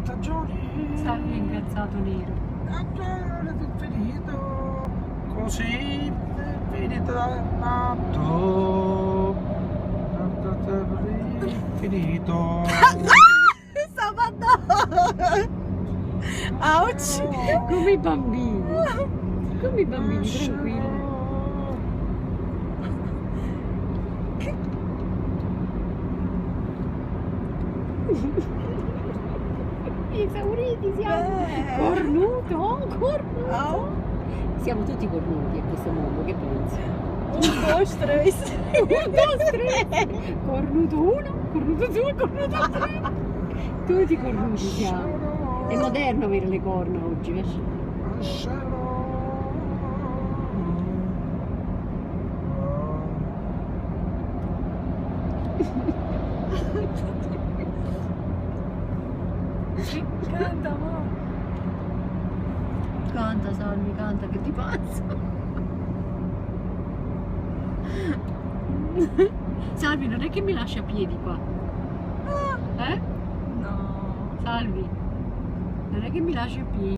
stagioni. Salvi incazzato nero. Finito. Così è finita nato. Finito. Sabato! Ouch! Come i bambini. Come i bambini, tranquilli. Esauriti siamo. Cornuto, cornuto. Oh. Siamo tutti cornuti a questo mondo, che pensi? 1, 2, 3. 1, 2, 3. Cornuto 1, cornuto 2, cornuto 3. Tutti cornuti siamo. È moderno avere le corna oggi, vedi? Canta, mo. Canta Salmi, canta che ti pazzo. Salvi, non è che mi lascia a piedi qua. Eh? No. Salvi, non è che mi lascia a piedi.